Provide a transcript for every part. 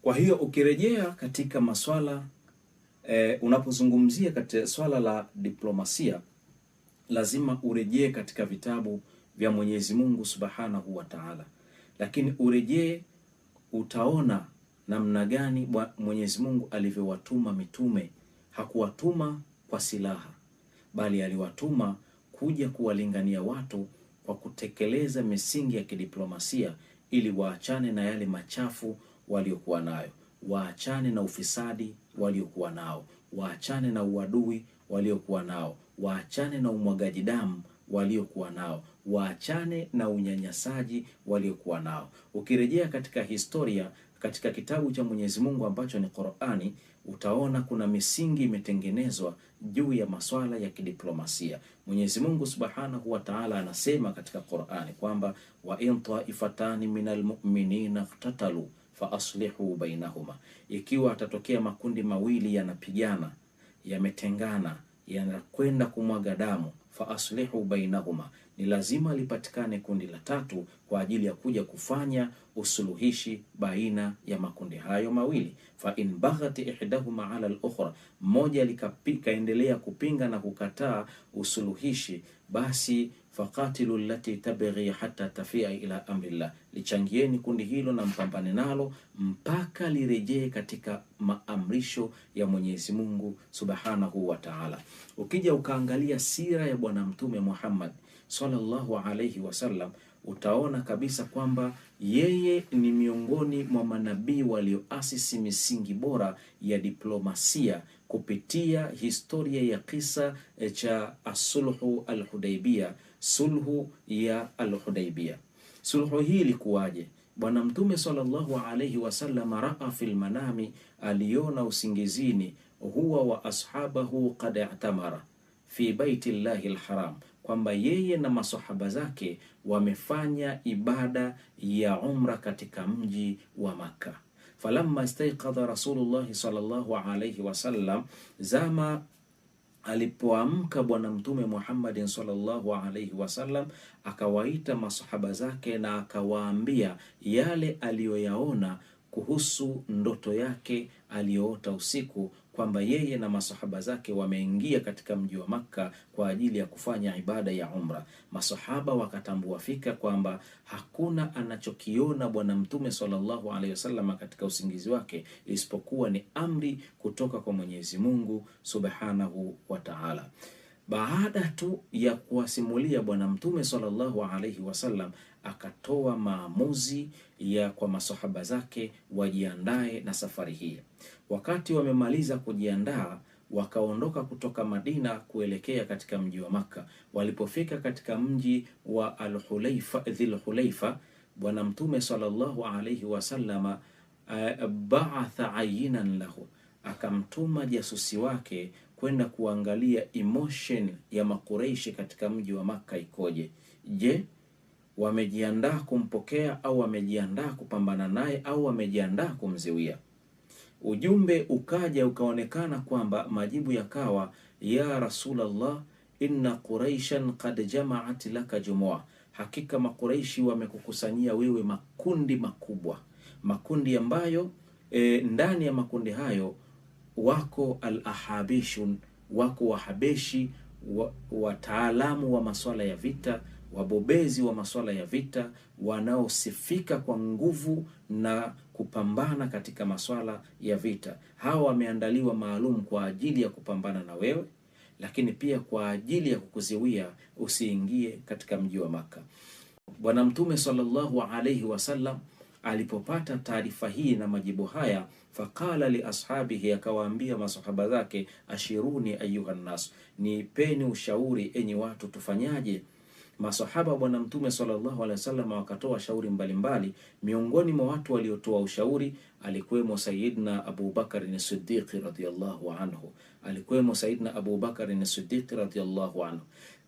Kwa hiyo ukirejea katika maswala unapozungumzia katika swala la diplomasia, lazima urejee katika vitabu vya Mwenyezi Mungu Subhanahu wa Ta'ala. Lakini urejee, utaona namna gani Mwenyezi Mungu alivyowatuma mitume. Hakuwatuma kwa silaha, bali aliwatuma kuja kuwalingania watu kwa kutekeleza misingi ya kidiplomasia, ili waachane na yale machafu waliokuwa nayo, waachane na ufisadi waliokuwa nao, waachane na uadui waliokuwa nao, waachane na umwagaji damu waliokuwa nao, waachane na unyanyasaji waliokuwa nao. Ukirejea katika historia, katika kitabu cha Mwenyezi Mungu ambacho ni Qur'ani, utaona kuna misingi imetengenezwa juu ya masuala ya kidiplomasia. Mwenyezi Mungu Subhanahu wa Ta'ala anasema katika Qur'ani kwamba wa in ta'ifatani minal mu'minina iqtatalu fa aslihu bainahuma, ikiwa atatokea makundi mawili yanapigana, yametengana, yanakwenda kumwaga damu, fa aslihu bainahuma, ni lazima lipatikane kundi la tatu kwa ajili ya kuja kufanya usuluhishi baina ya makundi hayo mawili. Fa in baghat ihdahuma ala al-ukhra, mmoja likaendelea kupinga na kukataa usuluhishi, basi faqatilu allati tabghi hatta tafia ila amrillah, lichangieni kundi hilo na mpambane nalo mpaka lirejee katika maamrisho ya Mwenyezi Mungu Subhanahu wa Ta'ala. Ukija ukaangalia sira ya Bwana Mtume Muhammad sallallahu alayhi wasallam, utaona kabisa kwamba yeye ni miongoni mwa manabii walioasisi misingi bora ya diplomasia kupitia historia ya kisa cha as-sulhu al-Hudaybiyah, sulhu ya al-Hudaybiyah. Sulhu hii ilikuwaje? Bwana Mtume sallallahu alayhi wasallam raa fil manami, aliona usingizini, huwa wa ashabahu qad i'tamara fi baiti llahi al-haram, kwamba yeye na masahaba zake wamefanya ibada ya umra katika mji wa Makka. Falamma istayqadha Rasulullah sallallahu alayhi wasallam, zama alipoamka Bwana Mtume Muhammadin sallallahu alayhi wasallam, akawaita masahaba zake na akawaambia yale aliyoyaona kuhusu ndoto yake aliyoota usiku, kwamba yeye na masahaba zake wameingia katika mji wa Makka kwa ajili ya kufanya ibada ya umra. Masahaba wakatambua fika kwamba hakuna anachokiona Bwana Mtume sallallahu alaihi wasallam katika usingizi wake isipokuwa ni amri kutoka kwa Mwenyezi Mungu Subhanahu wa Ta'ala. Baada tu ya kuwasimulia Bwana Mtume sallallahu alaihi wasallam, akatoa maamuzi ya kwa masahaba zake wajiandae na safari hii. Wakati wamemaliza kujiandaa, wakaondoka kutoka Madina kuelekea katika mji wa Makka. Walipofika katika mji wa Dhul-Hulaifa, Bwana Mtume sallallahu alaihi wasallam ba'atha ayinan lahu, akamtuma jasusi wake kwenda kuangalia emotion ya Makureishi katika mji wa Makka ikoje. Je, wamejiandaa kumpokea au wamejiandaa kupambana naye au wamejiandaa kumziwia? Ujumbe ukaja ukaonekana kwamba majibu yakawa, ya Rasulullah, inna Quraishan qad jama'at laka jumua, hakika Makureishi wamekukusanyia wewe makundi makubwa, makundi ambayo ndani ya makundi hayo wako al-ahabishun, wako wahabeshi, wataalamu wa masuala ya vita, wabobezi wa masuala ya vita, wanaosifika kwa nguvu na kupambana katika masuala ya vita. Hawa wameandaliwa maalum kwa ajili ya kupambana na wewe, lakini pia kwa ajili ya kukuziwia usiingie katika mji wa Makka. Bwana Mtume sallallahu alayhi wasallam alipopata taarifa hii na majibu haya, faqala li ashabihi, akawaambia masahaba zake, ashiruni ayuhan nas, nipeni ushauri enyi watu, tufanyaje? Masahaba Bwana Mtume sallallahu alaihi wasallam wakatoa shauri mbalimbali. Miongoni mwa watu waliotoa ushauri alikuwemo Sayyidina Abu Bakar as-Siddiq radhiyallahu anhu, alikuwemo Sayyidina Abu Bakar as-Siddiq radhiyallahu anhu.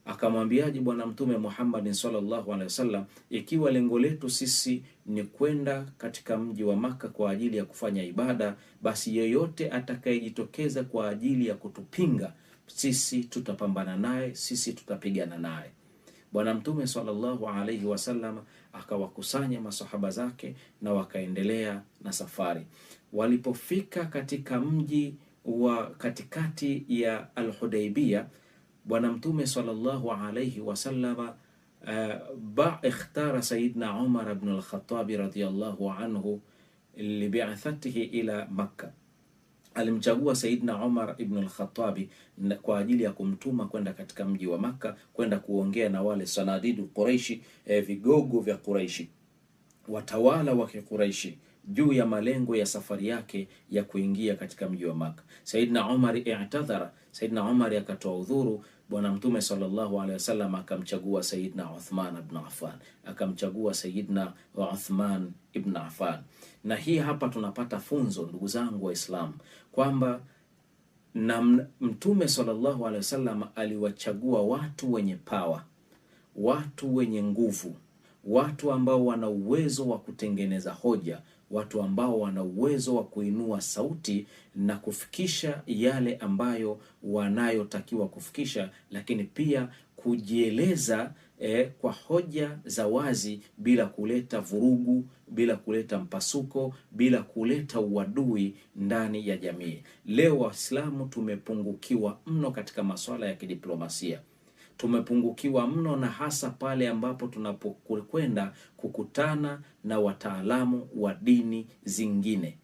Akamwambiaje Bwana Mtume Muhammad sallallahu alaihi wasallam, ikiwa lengo letu sisi ni kwenda katika mji wa Makka kwa ajili ya kufanya ibada, basi yeyote atakayejitokeza kwa ajili ya kutupinga sisi tutapambana naye, sisi tutapigana naye. Bwana Mtume sallallahu alaihi wasallam akawakusanya masahaba zake na wakaendelea na safari. Walipofika katika mji wa katikati ya Al-Hudaybiyah, Bwana Mtume sallallahu alayhi wasallama ikhtara Sayyidina Umar ibn al-Khattab radhiyallahu anhu libi'athatihi ila Makkah. Alimchagua Sayyidina Umar ibn al-Khattab kwa ajili ya kumtuma kwenda katika mji wa Makka, kwenda kuongea na wale sanadidu Quraishi, vigogo vya Quraishi, watawala wa Quraishi, juu ya malengo ya safari yake ya kuingia katika mji wa Makka. Sayyidina Umar i'tadhara, Sayyidina Umar akatoa udhuru. Bwana Mtume sallallahu alaihi wasallam akamchagua Sayyidina Uthman ibn Affan, akamchagua Sayyidina Uthman ibn Affan. Na hii hapa tunapata funzo, ndugu zangu Waislamu, kwamba na Mtume sallallahu alaihi wasallam aliwachagua watu wenye power, watu wenye nguvu, watu ambao wana uwezo wa kutengeneza hoja, watu ambao wana uwezo wa kuinua sauti na kufikisha yale ambayo wanayotakiwa kufikisha, lakini pia kujieleza kwa hoja za wazi, bila kuleta vurugu, bila kuleta mpasuko, bila kuleta uadui ndani ya jamii. Leo Waislamu tumepungukiwa mno katika masuala ya kidiplomasia. Tumepungukiwa mno, na hasa pale ambapo tunapokwenda kukutana na wataalamu wa dini zingine,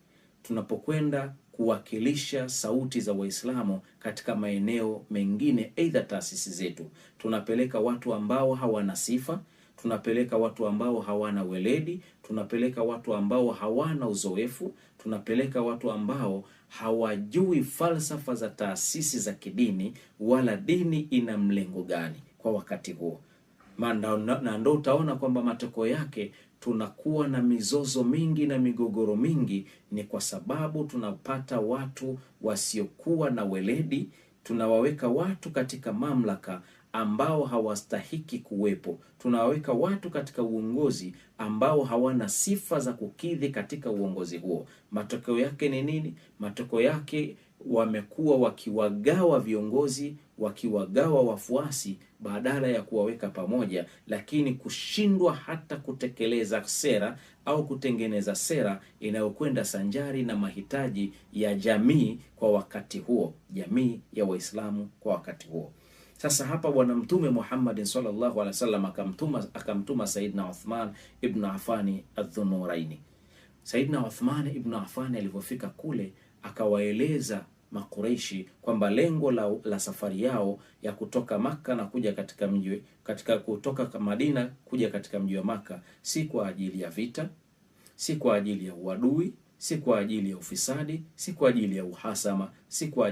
tunapokwenda kuwakilisha sauti za Waislamu katika maeneo mengine, aidha taasisi zetu. Tunapeleka watu ambao hawana sifa, tunapeleka watu ambao hawana weledi, tunapeleka watu ambao hawana uzoefu, tunapeleka watu ambao hawajui falsafa za taasisi za kidini, wala dini ina mlengo gani kwa wakati huo. Na ndo utaona kwamba matokeo yake tunakuwa na mizozo mingi na migogoro mingi. Ni kwa sababu tunapata watu wasiokuwa na weledi, tunawaweka watu katika mamlaka ambao hawastahiki kuwepo, tunawaweka watu katika uongozi ambao hawana sifa za kukidhi katika uongozi huo. Matokeo yake ni nini? Matokeo yake wamekuwa wakiwagawa viongozi, wakiwagawa wafuasi, badala ya kuwaweka pamoja, lakini kushindwa hata kutekeleza sera au kutengeneza sera inayokwenda sanjari na mahitaji ya jamii kwa wakati huo, jamii ya Waislamu kwa wakati huo. Sasa hapa Bwana Mtume Muhammad sallallahu alaihi wasallam akamtuma Saidna Uthman ibn Affan adh-Dhunuraini. Saidna Uthman ibn Affan alipofika kule, akawaeleza Makureishi kwamba lengo la safari yao ya kutoka Makka na kuja kutoka Madina kuja katika mji wa Makka si kwa ajili ya vita, si kwa ajili ya uadui, si kwa ajili ya ufisadi, si kwa ajili ya uhasama, si kwa